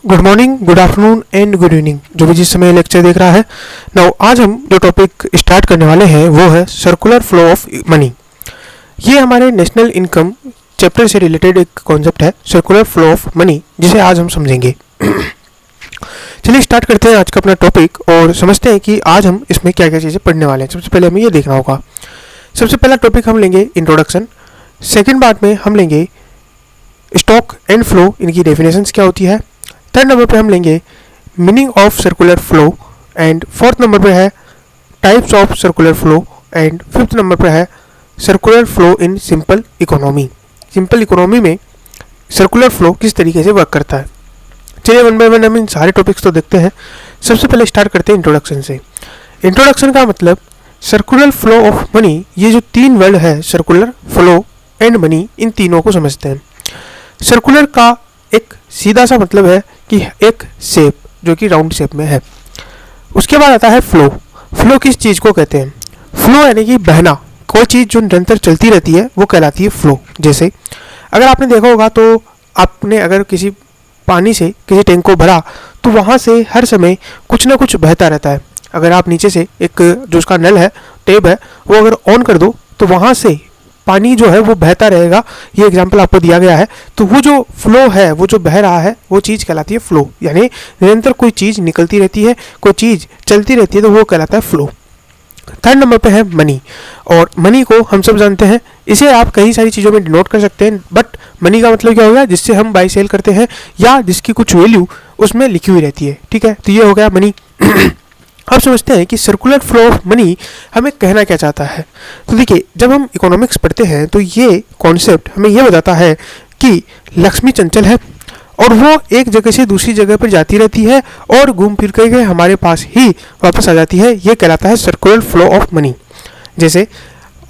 Good morning, good afternoon and good evening, जो भी जिस समय लेक्चर देख रहा है। नाउ आज हम जो टॉपिक स्टार्ट करने वाले हैं वो है सर्कुलर फ्लो ऑफ मनी। ये हमारे नेशनल इनकम चैप्टर से रिलेटेड एक कॉन्सेप्ट है, सर्कुलर फ्लो ऑफ मनी, जिसे आज हम समझेंगे। चलिए स्टार्ट करते हैं आज का अपना टॉपिक और समझते हैं कि आज हम इसमें क्या क्या चीज़ें पढ़ने वाले हैं। सबसे पहले हमें ये देखना होगा, सबसे पहला टॉपिक हम लेंगे इंट्रोडक्शन। सेकेंड पार्ट में हम लेंगे स्टॉक एंड फ्लो, इनकी डेफिनेशंस क्या होती है। थर्ड नंबर पे हम लेंगे meaning of circular flow and fourth number पे है types of circular flow and fifth number पे है circular flow in simple economy. Simple economy में सर्कुलर फ्लो किस तरीके से वर्क करता है। चलिए वन बाय वन हम इन सारे टॉपिक्स तो देखते हैं। सबसे पहले स्टार्ट करते हैं इंट्रोडक्शन से। इंट्रोडक्शन का मतलब सर्कुलर फ्लो ऑफ मनी, ये जो तीन वर्ड है सर्कुलर, फ्लो एंड मनी, इन तीनों को समझते हैं। सर्कुलर का एक सीधा सा मतलब है कि एक शेप जो कि राउंड शेप में है। उसके बाद आता है फ्लो। फ्लो किस चीज़ को कहते हैं? फ्लो यानी कि बहना, कोई चीज़ जो निरंतर चलती रहती है वो कहलाती है फ्लो। जैसे अगर आपने देखा होगा तो आपने अगर किसी पानी से किसी टैंक को भरा तो वहाँ से हर समय कुछ ना कुछ बहता रहता है। अगर आप नीचे से एक जो उसका नल है, टैप है, वो अगर ऑन कर दो तो वहाँ से पानी जो है वो बहता रहेगा। ये एग्जांपल आपको दिया गया है। तो वो जो फ्लो है, वो जो बह रहा है, वो चीज़ कहलाती है फ्लो। यानी निरंतर कोई चीज़ निकलती रहती है, कोई चीज़ चलती रहती है, तो वो कहलाता है फ्लो। थर्ड नंबर पे है मनी, और मनी को हम सब जानते हैं, इसे आप कई सारी चीज़ों में डिनोट कर सकते हैं। बट मनी का मतलब क्या हो गया? जिससे हम बाई सेल करते हैं या जिसकी कुछ वैल्यू उसमें लिखी हुई रहती है। ठीक है, तो ये हो गया मनी। अब समझते हैं कि सर्कुलर फ्लो ऑफ मनी हमें कहना क्या चाहता है। तो देखिए, जब हम इकोनॉमिक्स पढ़ते हैं तो ये कॉन्सेप्ट हमें ये बताता है कि लक्ष्मी चंचल है और वो एक जगह से दूसरी जगह पर जाती रहती है और घूम फिर करके हमारे पास ही वापस आ जाती है। ये कहलाता है सर्कुलर फ्लो ऑफ मनी। जैसे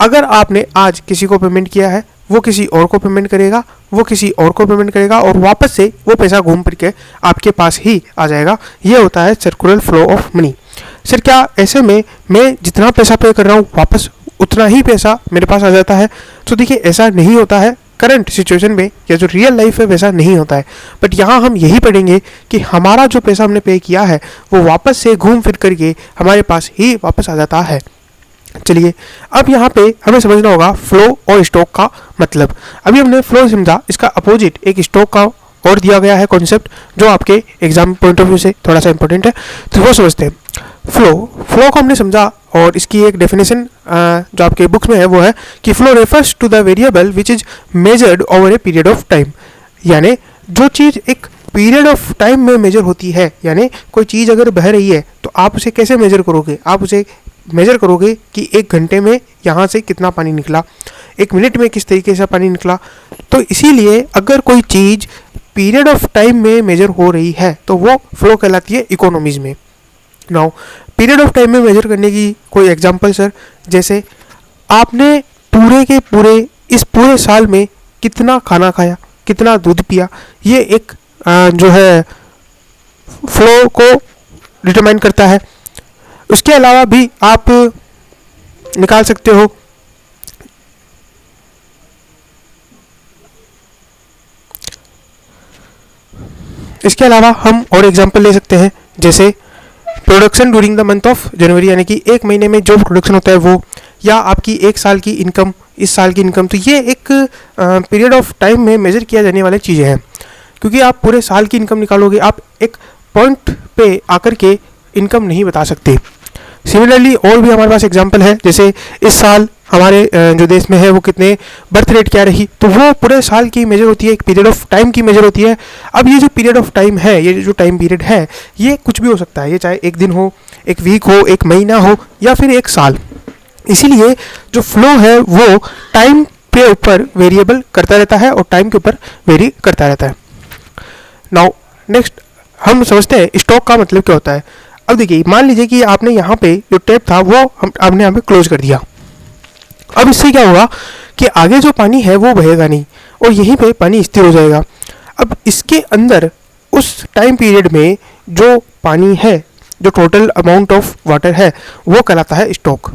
अगर आपने आज किसी को पेमेंट किया है, वो किसी और को पेमेंट करेगा, वो किसी और को पेमेंट करेगा और वापस से वो पैसा घूम फिर के आपके पास ही आ जाएगा। ये होता है circular flow of money. Sir क्या ऐसे में मैं जितना पैसा पे कर रहा हूँ वापस उतना ही पैसा मेरे पास आ जाता है? तो देखिए, ऐसा नहीं होता है करंट सिचुएशन में, या जो रियल लाइफ है वैसा नहीं होता है। बट यहाँ हम यही पढ़ेंगे कि हमारा जो पैसा हमने पे किया है वो वापस से घूम फिर करके हमारे पास ही वापस आ जाता है। चलिए अब यहाँ पे हमें समझना होगा फ्लो और स्टॉक का मतलब। अभी हमने फ्लो समझा, इसका अपोजिट एक स्टॉक का और दिया गया है कॉन्सेप्ट, जो आपके एग्जाम पॉइंट ऑफ व्यू से थोड़ा सा इंपॉर्टेंट है, तो वो समझते हैं। फ्लो को हमने समझा और इसकी एक डेफिनेशन जो आपके बुक्स में है वो है कि flow refers to the variable which is measured over a period of time. यानी जो चीज़ एक पीरियड ऑफ टाइम में मेजर होती है, यानी कोई चीज़ अगर बह रही है तो आप उसे कैसे मेजर करोगे? आप उसे मेजर करोगे कि एक घंटे में यहाँ से कितना पानी निकला, एक मिनट में किस तरीके से पानी निकला। तो इसीलिए अगर कोई चीज़ पीरियड ऑफ टाइम में मेजर हो रही है तो वो फ्लो कहलाती है इकोनॉमीज में। नाउ पीरियड ऑफ टाइम में मेजर करने की कोई एग्जांपल सर, जैसे आपने पूरे के पूरे इस पूरे साल में कितना खाना खाया, कितना दूध पिया, ये एक जो है फ्लो को डिटरमाइन करता है। उसके अलावा भी आप निकाल सकते हो इसके अलावा हम और एग्जांपल ले सकते हैं, जैसे production during the month of January, यानी कि एक महीने में जो प्रोडक्शन होता है वो, या आपकी एक साल की इनकम, इस साल की इनकम। तो ये एक पीरियड ऑफ टाइम में मेजर किया जाने वाली चीज़ें हैं, क्योंकि आप पूरे साल की इनकम निकालोगे, आप एक पॉइंट पे आकर के इनकम नहीं बता सकते। सिमिलरली और भी हमारे पास एग्जांपल है, जैसे इस साल हमारे जो देश में है वो कितने बर्थ रेट क्या रही, तो वो पूरे साल की मेजर होती है, एक पीरियड ऑफ टाइम की मेजर होती है। अब ये जो पीरियड ऑफ टाइम है, ये जो टाइम पीरियड है, ये कुछ भी हो सकता है, ये चाहे एक दिन हो, एक वीक हो, एक महीना हो, या फिर एक साल। इसीलिए जो फ्लो है वो टाइम के ऊपर वेरिएबल करता रहता है और टाइम के ऊपर वेरी करता रहता है। नाउ नेक्स्ट हम समझते हैं स्टॉक का मतलब क्या होता है। अब देखिए, मान लीजिए कि आपने यहाँ पे जो टैप था वो आपने यहाँ पे क्लोज कर दिया। अब इससे क्या होगा कि आगे जो पानी है वो बहेगा नहीं और यहीं पे पानी स्थिर हो जाएगा। अब इसके अंदर उस टाइम पीरियड में जो पानी है, जो टोटल अमाउंट ऑफ वाटर है, वो कहलाता है स्टॉक।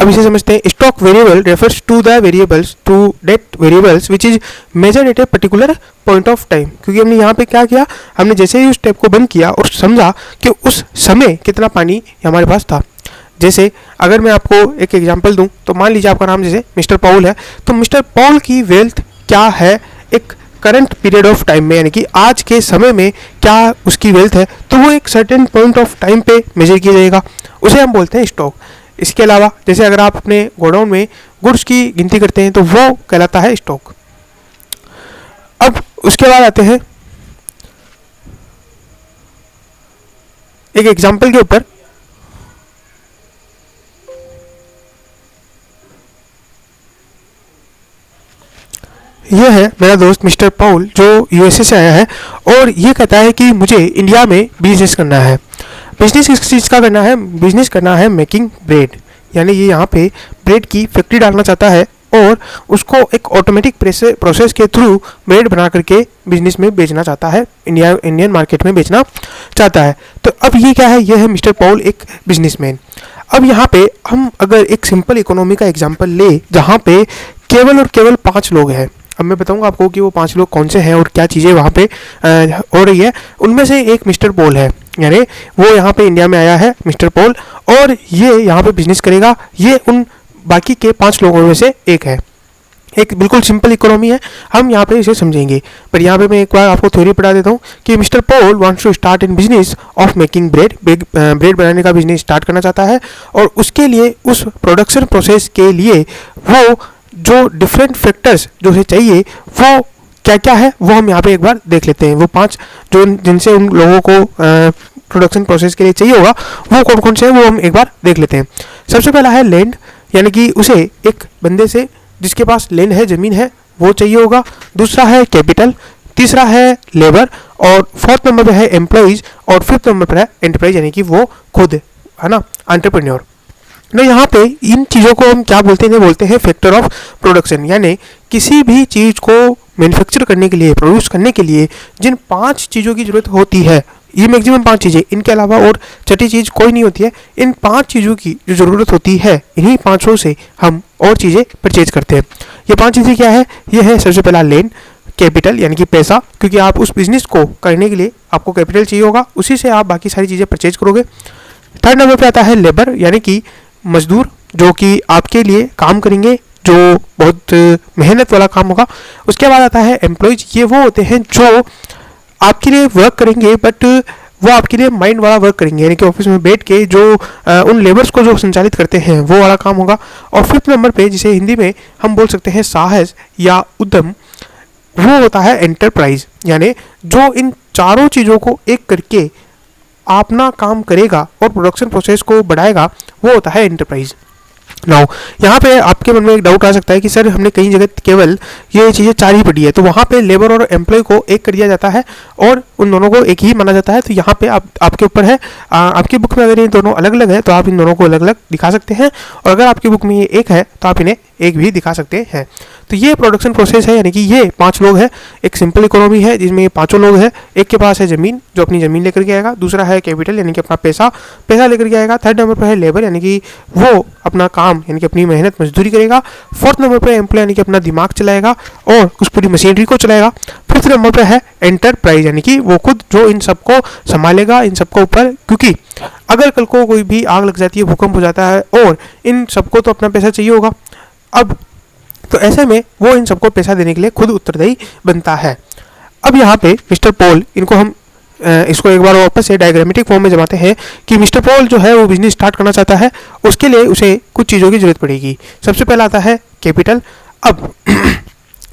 अब इसे समझते हैं। Stock variable refers to the variables to date variables which is measure at a particular point of time. क्योंकि हमने यहाँ पे क्या किया, हमने जैसे ही उस स्टेप को बंद किया और समझा कि उस समय कितना पानी हमारे पास था। जैसे अगर मैं आपको एक एग्जांपल दूं तो मान लीजिए आपका नाम जैसे मिस्टर पॉल है, तो मिस्टर पॉल की वेल्थ क्या है एक करंट पीरियड ऑफ टाइम में, यानी कि आज के समय में क्या उसकी वेल्थ है, तो वो एक सर्टेन पॉइंट ऑफ टाइम पे मेजर किया जाएगा, उसे हम बोलते हैं स्टॉक। इसके अलावा जैसे अगर आप अपने गोडाउन में गुड्स की गिनती करते हैं तो वो कहलाता है स्टॉक। अब उसके बाद आते हैं एक एग्जांपल के ऊपर। यह है मेरा दोस्त मिस्टर पॉल जो यूएसए से आया है और ये कहता है कि मुझे इंडिया में बिजनेस करना है। बिजनेस किस चीज़ का करना है? बिजनेस करना है मेकिंग ब्रेड, यानी ये यहाँ पे ब्रेड की फैक्ट्री डालना चाहता है और उसको एक ऑटोमेटिक प्रोसेस के थ्रू ब्रेड बना करके बिजनेस में बेचना चाहता है, इंडियन मार्केट में बेचना चाहता है। तो अब ये क्या है? ये है मिस्टर पॉल एक बिजनेसमैन। अब यहाँ पे हम अगर एक सिंपल इकोनॉमी का एग्जांपल ले जहाँ पे केवल और केवल 5 लोग हैं, अब मैं बताऊंगा आपको कि वो 5 लोग कौन से हैं और क्या चीज़ें वहाँ पे हो रही है। उनमें से एक मिस्टर पॉल है, यानी वो यहाँ पे इंडिया में आया है मिस्टर पॉल, और ये यहाँ पे बिजनेस करेगा। ये उन बाकी के 5 लोगों में से एक है। एक बिल्कुल सिंपल इकोनॉमी है, हम यहाँ पे इसे समझेंगे। पर यहाँ पे मैं एक बार आपको थ्योरी पढ़ा देता हूँ कि mister Paul wants to start in business of making bread. Bread बनाने का बिजनेस स्टार्ट करना चाहता है और उसके लिए उस प्रोडक्शन प्रोसेस के लिए वो जो डिफरेंट फैक्टर्स जो उसे चाहिए वो क्या क्या है वो हम यहाँ पे एक बार देख लेते हैं। वो 5 जो जिनसे उन लोगों को प्रोडक्शन प्रोसेस के लिए चाहिए होगा वो कौन कौन से हैं वो हम एक बार देख लेते हैं। सबसे पहला है लैंड, यानी कि उसे एक बंदे से जिसके पास लैंड है, ज़मीन है, वो चाहिए होगा। दूसरा है कैपिटल, तीसरा है लेबर, और फोर्थ नंबर पे है एम्प्लॉइज, और फिफ्थ नंबर पर है एंटरप्राइज, यानी कि वो खुद है ना, एंटरप्रेन्योर। ना यहाँ पे इन चीज़ों को हम क्या बोलते हैं? बोलते हैं फैक्टर ऑफ प्रोडक्शन, यानी किसी भी चीज़ को मैन्युफैक्चर करने के लिए, प्रोड्यूस करने के लिए जिन 5 चीज़ों की जरूरत होती है, ये मैक्सिमम 5 चीज़ें, इनके अलावा और छठी चीज़ कोई नहीं होती है। इन 5 चीज़ों की जो ज़रूरत होती है, इन्हीं 5 से हम और चीज़ें परचेज करते हैं। ये 5 चीज़ें क्या है? ये है सबसे पहला लैंड, कैपिटल यानी कि पैसा, क्योंकि आप उस बिजनेस को करने के लिए आपको कैपिटल चाहिए होगा, उसी से आप बाकी सारी चीज़ें परचेज करोगे। थर्ड नंबर पे आता है लेबर, यानी कि मजदूर जो कि आपके लिए काम करेंगे, जो बहुत मेहनत वाला काम होगा। उसके बाद आता है एम्प्लॉयज, ये वो होते हैं जो आपके लिए वर्क करेंगे, बट वो आपके लिए माइंड वाला वर्क करेंगे, यानी कि ऑफिस में बैठ के जो उन लेबर्स को जो संचालित करते हैं वो वाला काम होगा। और फिफ्थ नंबर पे जिसे हिंदी में हम बोल सकते हैं साहस या उद्यम, वो होता है एंटरप्राइज, यानी जो इन चारों चीज़ों को एक करके अपना काम करेगा और प्रोडक्शन प्रोसेस को बढ़ाएगा, वो होता है एंटरप्राइज। नाउ यहाँ पे आपके मन में एक डाउट आ सकता है कि सर हमने कई जगह केवल ये चीज़ें 4 ही पढ़ी है, तो वहाँ पे लेबर और एम्प्लॉय को एक कर दिया जाता है और उन दोनों को एक ही माना जाता है। तो यहाँ पे आपके ऊपर है, आपकी बुक में अगर ये दोनों अलग अलग है तो आप इन दोनों को अलग अलग दिखा सकते हैं, और अगर आपकी बुक में ये एक है तो आप इन्हें एक भी दिखा सकते हैं। तो ये प्रोडक्शन प्रोसेस है, यानी कि ये 5 लोग हैं। एक सिंपल इकोनॉमी है जिसमें ये 5 लोग हैं। एक के पास है ज़मीन, जो अपनी ज़मीन लेकर के आएगा। दूसरा है कैपिटल, यानी कि अपना पैसा लेकर के आएगा। थर्ड नंबर पर है लेबर, यानी कि वो अपना काम यानी कि अपनी मेहनत मजदूरी करेगा। फोर्थ नंबर पर एम्प्लॉय, यानी कि अपना दिमाग चलाएगा और उस पूरी मशीनरी को चलाएगा। फिफ्थ नंबर पर है एंटरप्राइज, यानी कि वो खुद जो इन सबको संभालेगा, इन सबको ऊपर, क्योंकि अगर कल को कोई भी आग लग जाती है, भूकंप हो जाता है, और इन सबको तो अपना पैसा चाहिए होगा। अब तो ऐसे में वो इन सबको पैसा देने के लिए खुद उत्तरदायी बनता है। अब यहाँ पे मिस्टर पॉल, इनको हम इसको एक बार वापस से डायग्रामेटिक फॉर्म में जमाते हैं कि मिस्टर पॉल जो है वो बिजनेस स्टार्ट करना चाहता है, उसके लिए उसे कुछ चीज़ों की जरूरत पड़ेगी। सबसे पहला आता है कैपिटल। अब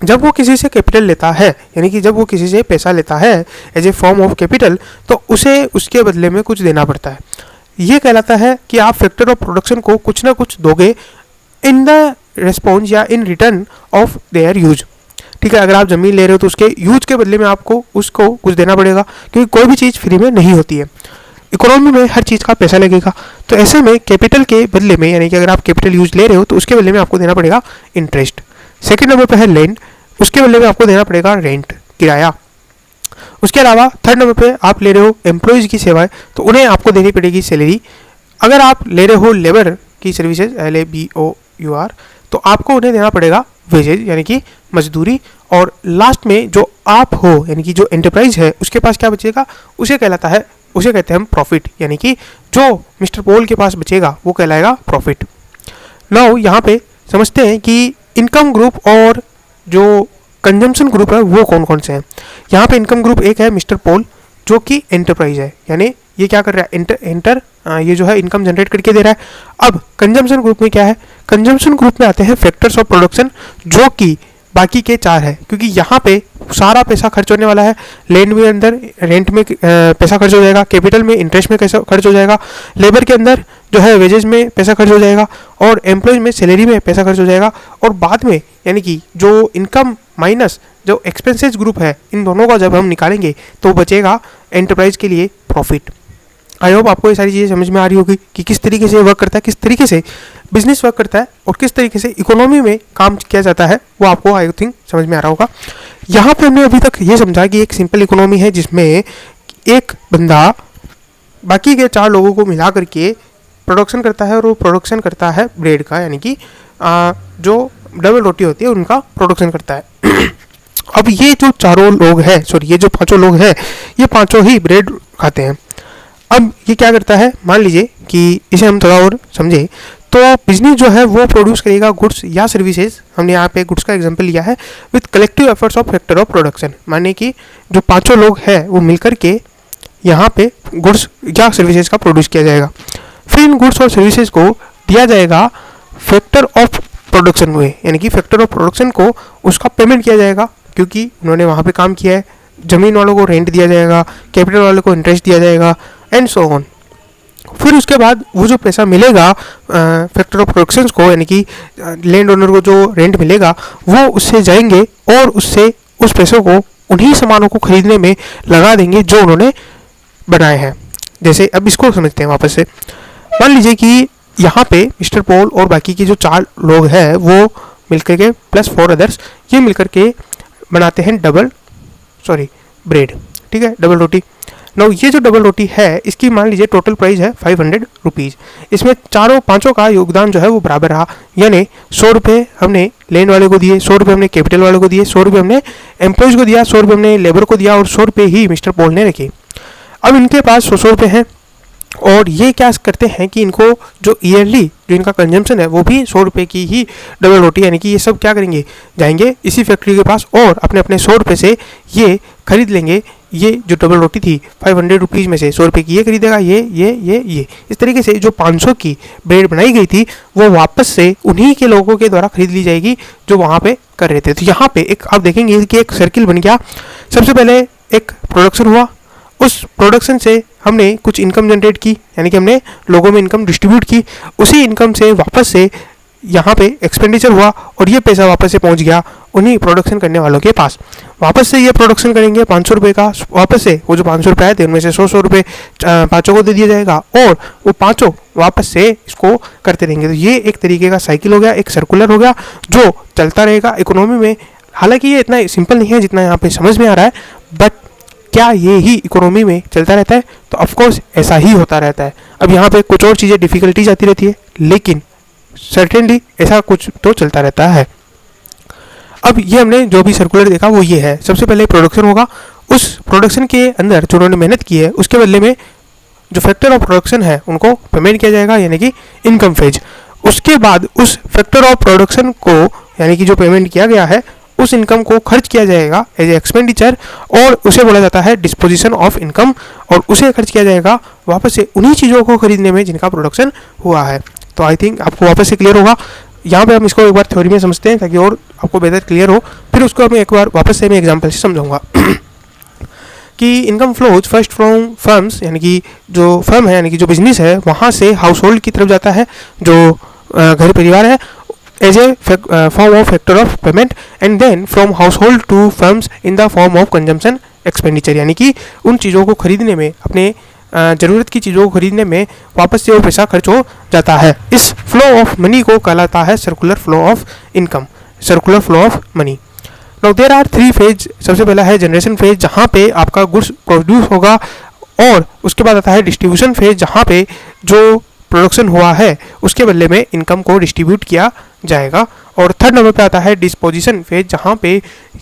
जब वो किसी से कैपिटल लेता है, यानी कि जब वो किसी से पैसा लेता है as a form of capital, तो उसे उसके बदले में कुछ देना पड़ता है। ये कहलाता है कि आप फैक्टर ऑफ प्रोडक्शन को कुछ ना कुछ दोगे इन द रिस्पॉन्स या in return of their use. ठीक है, अगर आप ज़मीन ले रहे हो तो उसके यूज के बदले में आपको उसको कुछ देना पड़ेगा, क्योंकि कोई भी चीज़ फ्री में नहीं होती है। इकोनॉमी में हर चीज़ का पैसा लगेगा, तो ऐसे में कैपिटल के बदले में, यानी कि अगर आप कैपिटल यूज ले रहे हो तो उसके बदले में आपको देना पड़ेगा इंटरेस्ट। सेकेंड नंबर पर है लैंड, उसके बदले में आपको देना पड़ेगा रेंट, किराया। उसके अलावा थर्ड नंबर पे आप ले रहे हो एम्प्लॉयज़ की सेवाएं, तो उन्हें आपको देनी पड़ेगी सैलरी। अगर आप ले रहे हो लेबर, की सर्विसेज LABOUR, तो आपको उन्हें देना पड़ेगा वेजेज यानी कि मजदूरी। और लास्ट में जो आप हो यानी कि जो एंटरप्राइज है उसके पास क्या बचेगा, उसे कहते हैं हम प्रॉफिट, यानी कि जो मिस्टर पॉल के पास बचेगा वो कहलाएगा प्रॉफिट। नाउ यहाँ पे समझते हैं कि इनकम ग्रुप और जो कंजम्पशन ग्रुप है वो कौन कौन से हैं। यहाँ पे इनकम ग्रुप एक है मिस्टर पॉल जो कि एंटरप्राइज है, यानी ये क्या कर रहा है, ये जो है इनकम जनरेट करके दे रहा है। अब कंजम्पशन ग्रुप में क्या है, कंजम्पशन ग्रुप में आते हैं फैक्टर्स ऑफ प्रोडक्शन जो कि बाकी के 4 है, क्योंकि यहाँ पे सारा पैसा खर्च होने वाला है। लैंड में अंदर रेंट में पैसा खर्च हो जाएगा, कैपिटल में इंटरेस्ट में पैसा खर्च हो जाएगा, लेबर के अंदर जो है वेजेज में पैसा खर्च हो जाएगा, और एम्प्लॉयज में सैलरी में पैसा खर्च हो जाएगा। और बाद में यानी कि जो इनकम माइनस जो एक्सपेंसेस ग्रुप है, इन दोनों का जब हम निकालेंगे तो बचेगा एंटरप्राइज के लिए प्रॉफिट। आई होप आपको ये सारी चीज़ें समझ में आ रही होगी कि किस तरीके से वर्क करता है, किस तरीके से बिजनेस वर्क करता है और किस तरीके से इकोनॉमी में काम किया जाता है, वो आपको आई थिंक समझ में आ रहा होगा। यहाँ पे हमने अभी तक ये समझा कि एक सिंपल इकोनॉमी है जिसमें एक बंदा बाकी के 4 लोगों को मिला करके प्रोडक्शन करता है, और वो प्रोडक्शन करता है ब्रेड का, यानी कि जो डबल रोटी होती है उनका प्रोडक्शन करता है। अब ये जो 4 लोग हैं, ये जो 5 लोग हैं, ये 5 ही ब्रेड खाते हैं। अब ये क्या करता है, मान लीजिए कि इसे हम थोड़ा और समझे तो बिजनेस जो है वो प्रोड्यूस करेगा गुड्स या सर्विसेज। हमने यहाँ पे गुड्स का एग्जांपल लिया है with collective efforts of factor of production, माने कि जो 5 लोग हैं वो मिलकर के यहाँ पे गुड्स या सर्विसेज का प्रोड्यूस किया जाएगा। फिर इन गुड्स और सर्विसेज को दिया जाएगा फैक्टर ऑफ प्रोडक्शन में, यानी कि फैक्टर ऑफ प्रोडक्शन को उसका पेमेंट किया जाएगा क्योंकि उन्होंने वहाँ पे काम किया है। ज़मीन वालों को रेंट दिया जाएगा, कैपिटल वालों को इंटरेस्ट दिया जाएगा एंड सो ऑन। फिर उसके बाद वो जो पैसा मिलेगा फैक्टर ऑफ प्रोडक्शन को, यानी कि लैंड ओनर को जो रेंट मिलेगा वो उससे जाएंगे और उससे उस पैसों को उन्हीं सामानों को खरीदने में लगा देंगे जो उन्होंने बनाए हैं। जैसे अब इसको समझते हैं वापस से। मान लीजिए कि यहाँ पे मिस्टर पॉल और बाकी के जो 4 लोग हैं वो मिलकर के प्लस 4 अदर्स, ये मिलकर के बनाते हैं ब्रेड, ठीक है, डबल रोटी। नाउ ये जो डबल रोटी है इसकी मान लीजिए टोटल प्राइस है 500 रुपीज़। इसमें 4-5 का योगदान जो है वो बराबर रहा, यानी 100 रुपये हमने लैंड वाले को दिए, 100 रुपये हमने कैपिटल वाले को दिए, 100 रुपये हमने एम्प्लॉयज़ को दिया, 100 रुपये हमने लेबर को दिया और 100 रुपये ही मिस्टर पॉल ने रखे। अब इनके पास 100 रुपये हैं और ये क्या करते हैं कि इनको जो ईयरली जो इनका कंजम्पशन है वो भी 100 रुपये की ही डबल रोटी, यानी कि ये सब क्या करेंगे, जाएंगे इसी फैक्ट्री के पास और अपने अपने 100 रुपये से ये खरीद लेंगे। ये जो डबल रोटी थी 500 रुपीज़ में से 100 रुपये की ये खरीदेगा, ये इस तरीके से जो 500 की ब्रेड बनाई गई थी वो वापस से उन्हीं के लोगों के द्वारा खरीद ली जाएगी जो वहाँ पे कर रहे थे। तो यहाँ पे एक आप देखेंगे कि एक सर्किल बन गया। सबसे पहले एक प्रोडक्शन हुआ, उस प्रोडक्शन से हमने कुछ इनकम जनरेट की, यानी कि हमने लोगों में इनकम डिस्ट्रीब्यूट की, उसी इनकम से वापस से यहाँ पे एक्सपेंडिचर हुआ और ये पैसा वापस से पहुँच गया उन्हीं प्रोडक्शन करने वालों के पास। वापस से ये प्रोडक्शन करेंगे 500 रुपये का, वापस से वो जो 500 रुपये आए थे उनमें से 100 रुपये 5 को दे दिया जाएगा और वो 5 वापस से इसको करते रहेंगे। तो ये एक तरीके का साइकिल हो गया, एक सर्कुलर हो गया जो चलता रहेगा इकोनॉमी में। हालांकि ये इतना सिंपल नहीं है जितना यहाँ पे समझ में आ रहा है, बट क्या ये ही इकोनॉमी में चलता रहता है? तो ऑफकोर्स ऐसा ही होता रहता है। अब यहाँ पे कुछ और चीज़ें डिफिकल्टीज आती रहती है, लेकिन सर्टेनली ऐसा कुछ तो चलता रहता है। अब ये हमने जो भी सर्कुलर देखा वो ये है। सबसे पहले प्रोडक्शन होगा, उस प्रोडक्शन के अंदर जो उन्होंने मेहनत की है उसके बदले में जो फैक्टर ऑफ प्रोडक्शन है उनको पेमेंट किया जाएगा, यानी कि इनकम फेज। उसके बाद उस फैक्टर ऑफ प्रोडक्शन को, यानी कि जो पेमेंट किया गया है उस इनकम को खर्च किया जाएगा एज ए एक्सपेंडिचर और उसे बोला जाता है डिस्पोजिशन ऑफ इनकम, और उसे खर्च किया जाएगा वापस से उन्हीं चीज़ों को खरीदने में जिनका प्रोडक्शन हुआ है। तो आई थिंक आपको वापस से क्लियर होगा। यहाँ पे हम इसको एक बार थ्योरी में समझते हैं ताकि और आपको बेहतर क्लियर हो, फिर उसको मैं एक बार वापस से मैं एग्जांपल से समझाऊंगा। कि income flows first from firms, यानी कि जो फर्म है यानी कि जो बिजनेस है वहाँ से हाउस होल्ड की तरफ जाता है, जो घर परिवार है, as a form of factor of payment, and then from household to firms in the form of consumption expenditure, यानी कि उन चीज़ों को खरीदने में, अपने ज़रूरत की चीज़ों को खरीदने में वापस से वो पैसा खर्च हो जाता है। इस फ्लो ऑफ मनी को कहलाता है circular flow of income, circular flow of money. Now there are 3 phase. सबसे पहला है जनरेशन फेज, जहाँ पे आपका गुड्स प्रोड्यूस होगा, और उसके बाद आता है डिस्ट्रीब्यूशन फेज, जहाँ पे जो प्रोडक्शन हुआ है उसके बदले में इनकम को डिस्ट्रीब्यूट किया जाएगा। और थर्ड नंबर पे आता है डिस्पोजिशन फेज, जहाँ पे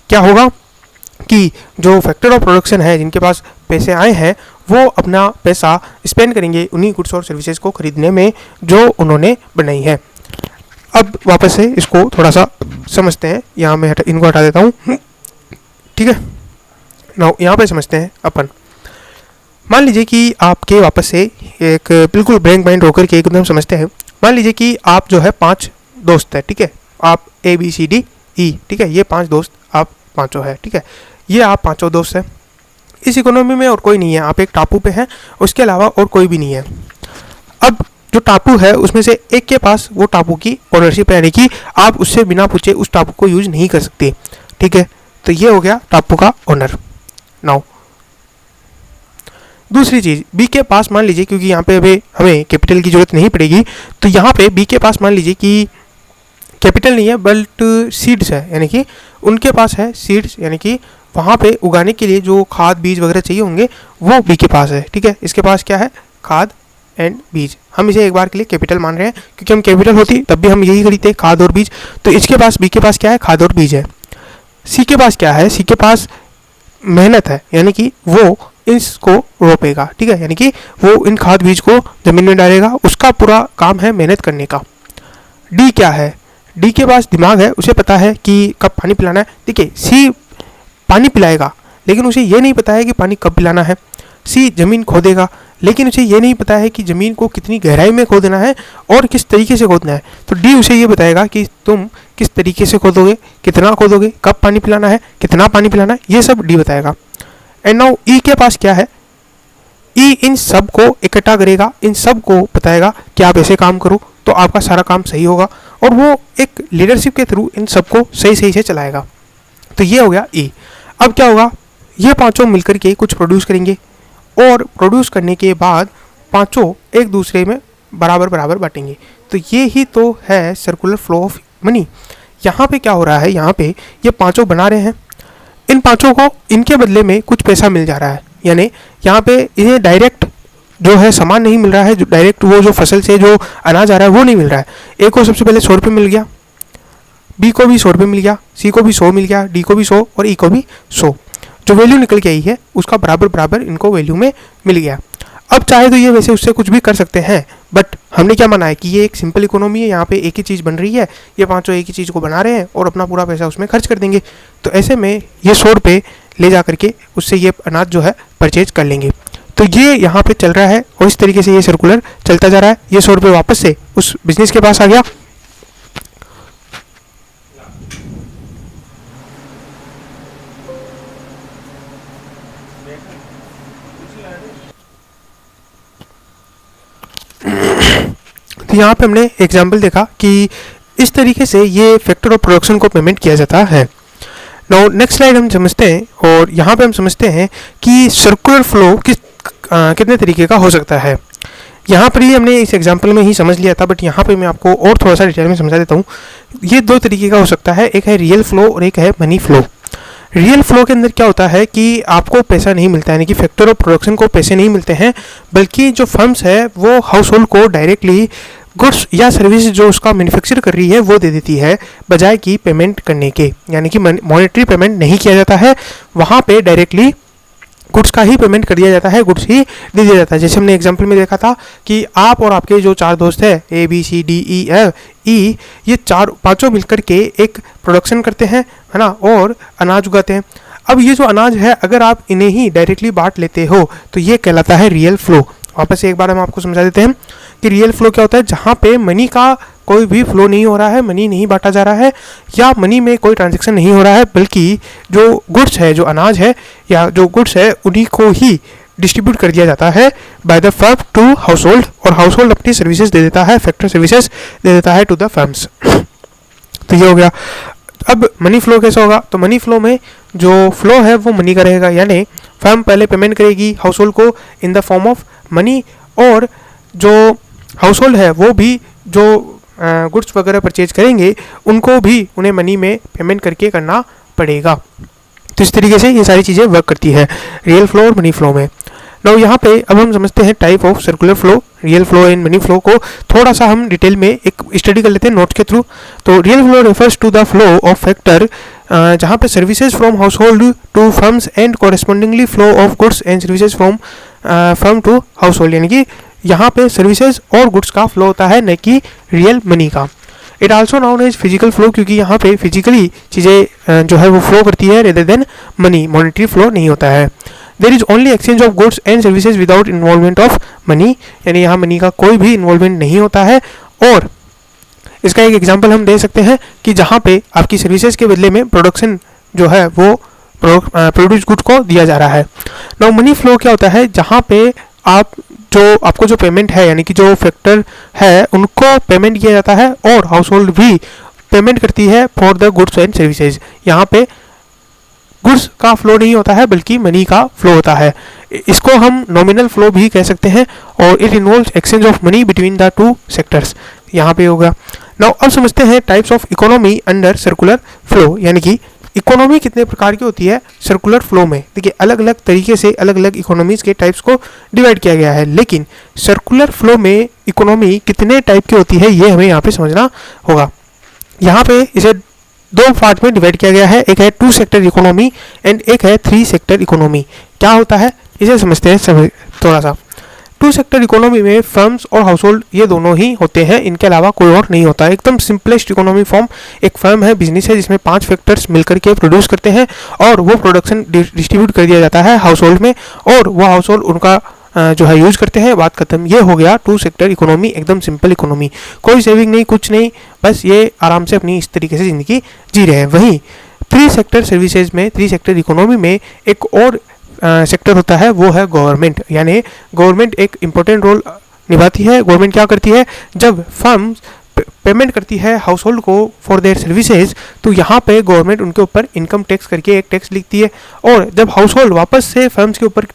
क्या होगा कि जो फैक्टर ऑफ प्रोडक्शन है, जिनके पास पैसे आए हैं, वो अपना पैसा स्पेंड करेंगे उन्हीं गुड्स और सर्विसेज को खरीदने में जो उन्होंने बनाई है। अब वापस से इसको थोड़ा सा समझते हैं। यहाँ मैं इनको हटा देता हूँ, ठीक है। नाउ यहाँ पे समझते हैं अपन। मान लीजिए कि आपके वापस से एक बिल्कुल ब्लैंक माइंड होकर के एकदम समझते हैं। मान लीजिए कि आप जो है 5 दोस्त है, ठीक है। आप ABCDE, ठीक है, ये 5 दोस्त आप पाँचों है, ठीक है। ये आप 5 दोस्त हैं। इस इकोनॉमी में और कोई नहीं है, आप एक टापू पे हैं, उसके अलावा और कोई भी नहीं है। अब जो टापू है उसमें से एक के पास वो टापू की ओनरशिप, यानी कि आप उससे बिना पूछे उस टापू को यूज नहीं कर सकते, ठीक है। तो ये हो गया टापू का ओनर। नाउ दूसरी चीज, बी के पास मान लीजिए, क्योंकि यहाँ पे अभी हमें कैपिटल की जरूरत नहीं पड़ेगी, तो यहाँ पे बी के पास मान लीजिए कि कैपिटल नहीं है बट सीड्स है, यानी कि उनके पास है सीड्स, यानी कि वहाँ पे उगाने के लिए जो खाद बीज वगैरह चाहिए होंगे वो बी के पास है, ठीक है। इसके पास क्या है, खाद एंड बीज। हम इसे एक बार के लिए कैपिटल मान रहे हैं, क्योंकि हम कैपिटल होती तब भी हम यही खरीदते, खाद और बीज। तो इसके पास, बी के पास क्या है, खाद और बीज है। सी के पास क्या है, सी के पास मेहनत है, यानी कि वो इसको रोपेगा, ठीक है, यानी कि वो इन खाद बीज को जमीन में डालेगा, उसका पूरा काम है मेहनत करने का। डी क्या है, डी के पास दिमाग है, उसे पता है कि कब पानी पिलाना है। देखिए, सी पानी पिलाएगा लेकिन उसे ये नहीं पता है कि पानी कब पिलाना है। सी जमीन खोदेगा लेकिन उसे ये नहीं पता है कि ज़मीन को कितनी गहराई में खोदना है और किस तरीके से खोदना है। तो डी उसे ये बताएगा कि तुम किस तरीके से खोदोगे, कितना खोदोगे, कब पानी पिलाना है, कितना पानी पिलाना है, ये सब डी बताएगा। एंड नाउ ई के पास क्या है, ई इन सब को इकट्ठा करेगा, इन सब को बताएगा कि आप ऐसे काम करो तो आपका सारा काम सही होगा, और वो एक लीडरशिप के थ्रू इन सबको सही सही से चलाएगा। तो ये हो गया ई। अब क्या होगा, ये पांचों मिलकर के कुछ प्रोड्यूस करेंगे और प्रोड्यूस करने के बाद पांचों एक दूसरे में बराबर बराबर बांटेंगे। तो ये ही तो है सर्कुलर फ्लो ऑफ मनी। यहाँ पे क्या हो रहा है, यहाँ पे ये पांचों बना रहे हैं, इन पांचों को इनके बदले में कुछ पैसा मिल जा रहा है, यानी यहाँ पे इन्हें डायरेक्ट जो है सामान नहीं मिल रहा है, जो डायरेक्ट वो जो फसल से जो अनाज आ रहा है वो नहीं मिल रहा है। ए को सबसे पहले 100 रुपये मिल गया, बी को भी 100 रुपये मिल गया, सी को भी 100 मिल गया, डी को भी 100 और ई को भी 100। जो वैल्यू निकल के आई है उसका बराबर बराबर इनको वैल्यू में मिल गया। अब चाहे तो ये वैसे उससे कुछ भी कर सकते हैं, बट हमने क्या माना है कि ये एक सिंपल इकोनॉमी है, यहाँ पे एक ही चीज़ बन रही है, ये पांचों एक ही चीज़ को बना रहे हैं और अपना पूरा पैसा उसमें खर्च कर देंगे। तो ऐसे में ये 100 रुपये ले जा करके उससे ये अनाज जो है परचेज कर लेंगे। तो ये यहाँ पे चल रहा है और इस तरीके से ये सर्कुलर चलता जा रहा है। ये 100 रुपये वापस से उस बिजनेस के पास आ गया, तो यहाँ पे हमने एग्जाम्पल देखा कि इस तरीके से ये फैक्टर ऑफ प्रोडक्शन को पेमेंट किया जाता है। नाउ नेक्स्ट स्लाइड हम समझते हैं, और यहाँ पे हम समझते हैं कि सर्कुलर फ्लो कितने तरीके का हो सकता है। यहाँ पर ही हमने इस एग्जाम्पल में ही समझ लिया था, बट यहाँ पे मैं आपको और थोड़ा सा डिटेल में समझा देता हूँ। ये 2 तरीके का हो सकता है, एक है रियल फ्लो और एक है मनी फ्लो। रियल फ्लो के अंदर क्या होता है कि आपको पैसा नहीं मिलता है, यानी कि फैक्टर ऑफ प्रोडक्शन को पैसे नहीं मिलते हैं, बल्कि जो फर्म्स है वो हाउस होल्ड को डायरेक्टली गुड्स या सर्विस जो उसका मैन्युफैक्चर कर रही है वो दे देती है, बजाय कि पेमेंट करने के, यानी कि मॉनेटरी पेमेंट नहीं किया जाता है, वहाँ पे डायरेक्टली गुड्स का ही पेमेंट कर दिया जाता है, गुड्स ही दे दिया जाता है। जैसे हमने एग्जांपल में देखा था कि आप और आपके जो 4 दोस्त हैं ABCDE, ये पांचों मिलकर के एक प्रोडक्शन करते हैं, है ना, और अनाज उगाते हैं। अब ये जो अनाज है अगर आप इन्हें ही डायरेक्टली बांट लेते हो तो ये कहलाता है रियल फ्लो। वापस एक बार हम आपको समझा देते हैं कि रियल फ्लो क्या होता है, जहाँ पे मनी का कोई भी फ्लो नहीं हो रहा है, मनी नहीं बांटा जा रहा है या मनी में कोई ट्रांजैक्शन नहीं हो रहा है, बल्कि जो गुड्स है, जो अनाज है या जो गुड्स है उन्हीं को ही डिस्ट्रीब्यूट कर दिया जाता है by the firm to household, और हाउस होल्ड अपनी सर्विसेज दे देता है, फैक्टर सर्विसेज दे देता है टू द फर्म्स। तो ये हो गया। अब मनी फ्लो कैसा होगा, तो मनी फ्लो में जो फ्लो है वो मनी का रहेगा, यानी फर्म पहले पेमेंट करेगी हाउस होल्ड को इन द फॉर्म ऑफ मनी, और जो हाउस होल्ड है वो भी जो गुड्स वगैरह परचेज करेंगे उनको भी उन्हें मनी में पेमेंट करके करना पड़ेगा। तो इस तरीके से ये सारी चीज़ें वर्क करती है रियल फ्लो और मनी फ्लो में। नाउ यहाँ पे अब हम समझते हैं type of circular flow, real flow and money flow को थोड़ा सा हम डिटेल में एक स्टडी कर लेते हैं नोट्स के थ्रू। तो real flow refers to the flow of factor जहाँ पे services from household to firms and correspondingly flow of goods and services from firm to household, यानी कि यहाँ पे सर्विसेज और गुड्स का फ्लो होता है, न कि रियल मनी का। It also known as physical flow, क्योंकि यहाँ पे फिजिकली चीज़ें जो है वो फ्लो करती है rather than money, monetary flow नहीं होता है। There is only exchange of goods and services without involvement of money, यानी यहाँ मनी का कोई भी इन्वॉल्वमेंट नहीं होता है। और इसका एक एग्जांपल हम दे सकते हैं कि जहाँ पे आपकी सर्विसेज के बदले में प्रोडक्शन जो है वो प्रोड्यूस गुड्स को दिया जा रहा है। नाउ मनी फ्लो क्या होता है, जहाँ पे आपको जो पेमेंट है, यानी कि जो फैक्टर है उनको पेमेंट किया जाता है और हाउस होल्ड भी पेमेंट करती है for the goods and services. यहाँ पे गुड्स का फ्लो नहीं होता है बल्कि मनी का फ्लो होता है। इसको हम नॉमिनल फ्लो भी कह सकते हैं और it involves exchange of money between the two sectors, यहाँ पे होगा। नाउ अब समझते हैं types of economy under circular flow, यानी कि इकोनॉमी कितने प्रकार की होती है सर्कुलर फ्लो में। देखिए अलग अलग तरीके से अलग अलग इकोनॉमीज के टाइप्स को डिवाइड किया गया है, लेकिन सर्कुलर फ्लो में इकोनॉमी कितने टाइप की होती है ये हमें यहाँ पे समझना होगा। यहाँ पे इसे दो पार्ट में डिवाइड किया गया है, एक है 2 सेक्टर इकोनॉमी एंड एक है 3 सेक्टर इकोनॉमी। क्या होता है इसे समझते हैं थोड़ा सा। 2 सेक्टर इकोनॉमी में फर्म्स और हाउस होल्ड ये दोनों ही होते हैं, इनके अलावा कोई और नहीं होता है। एकदम सिंपलेस्ट इकोनॉमी फॉर्म, एक फर्म है, बिजनेस है जिसमें 5 फैक्टर्स मिलकर के प्रोड्यूस करते हैं और वो प्रोडक्शन डिस्ट्रीब्यूट कर दिया जाता है हाउस होल्ड में और वो हाउस होल्ड उनका जो है यूज करते हैं, बात खत्म। ये हो गया 2 सेक्टर इकोनॉमी, एकदम सिंपल इकोनॉमी, कोई सेविंग नहीं, कुछ नहीं, बस ये आराम से अपनी इस तरीके से ज़िंदगी जी रहे हैं। वहीं 3 सेक्टर सर्विसेज में, 3 सेक्टर इकोनॉमी में एक और सेक्टर होता है, वो है गवर्नमेंट, यानी गवर्नमेंट एक इम्पोर्टेंट रोल निभाती है। गवर्नमेंट क्या करती है, जब फर्म पेमेंट करती है हाउस होल्ड को फॉर देयर सर्विसेज, तो यहाँ पे गवर्नमेंट उनके ऊपर इनकम टैक्स करके एक टैक्स लिखती है और जब हाउस होल्ड वापस से फर्म्स के ऊपर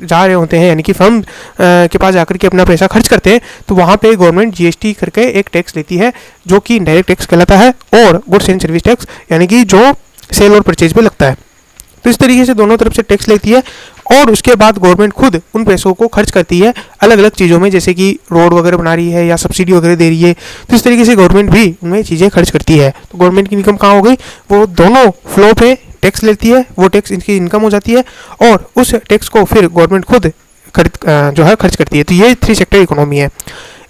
जा रहे होते हैं, यानी कि फर्म के पास जाकर के अपना पैसा खर्च करते हैं, तो वहाँ पे गवर्नमेंट जीएसटी करके एक टैक्स लेती है जो कि डायरेक्ट टैक्स कहलाता है और गुड्स एंड सर्विस टैक्स, यानी कि जो सेल और परचेज पे लगता है। तो इस तरीके से दोनों तरफ से टैक्स लेती है और उसके बाद गवर्नमेंट खुद उन पैसों को खर्च करती है अलग अलग चीज़ों में, जैसे कि रोड वगैरह बना रही है या सब्सिडी वगैरह दे रही है। तो इस तरीके से गवर्नमेंट भी उनमें चीज़ें खर्च करती है। तो गवर्नमेंट की इनकम कहाँ हो गई, वो दोनों फ्लो पे टैक्स लेती है, वो टैक्स इनकी इनकम हो जाती है और उस टैक्स को फिर गवर्नमेंट खुद जो है खर्च करती है। तो ये 3 सेक्टर इकोनॉमी है।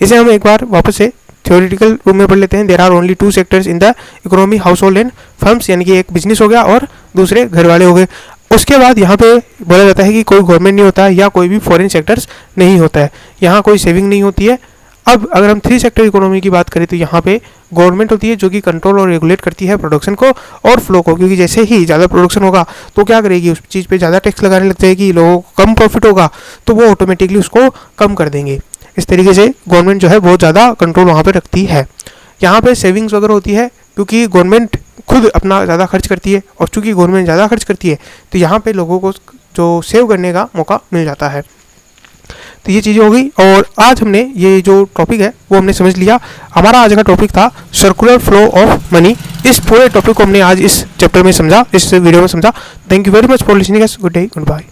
इसे हम एक बार वापस से थ्योरेटिकल रूप में पढ़ लेते हैं। There are only 2 sectors in the economy, household and firms, यानी कि एक बिजनेस हो गया और दूसरे घर वाले हो गए। उसके बाद यहाँ पे बोला जाता है कि कोई गवर्नमेंट नहीं होता है या कोई भी फॉरेन सेक्टर्स नहीं होता है, यहाँ कोई सेविंग नहीं होती है। अब अगर हम 3 सेक्टर इकोनॉमी की बात करें तो यहाँ पे गवर्नमेंट होती है जो कि कंट्रोल और रेगुलेट करती है प्रोडक्शन को और फ्लो को, क्योंकि जैसे ही ज़्यादा प्रोडक्शन होगा तो क्या करेगी, उस चीज़ पे ज़्यादा टैक्स लगाने लग जाएगी, लोगों को कम प्रॉफिट होगा तो वो ऑटोमेटिकली उसको कम कर देंगे। इस तरीके से गवर्नमेंट जो है बहुत ज़्यादा कंट्रोल वहाँ पर रखती है। यहाँ पर सेविंग्स वगैरह होती है क्योंकि गवर्नमेंट खुद अपना ज़्यादा खर्च करती है और चूँकि गवर्नमेंट ज़्यादा खर्च करती है तो यहाँ पे लोगों को जो सेव करने का मौका मिल जाता है। तो ये चीज़ें हो गई और आज हमने ये जो टॉपिक है वो हमने समझ लिया। हमारा आज का टॉपिक था सर्कुलर फ्लो ऑफ मनी। इस पूरे टॉपिक को हमने आज इस चैप्टर में समझा, इस वीडियो में समझा। Thank you very much for listening us. Good day, good bye.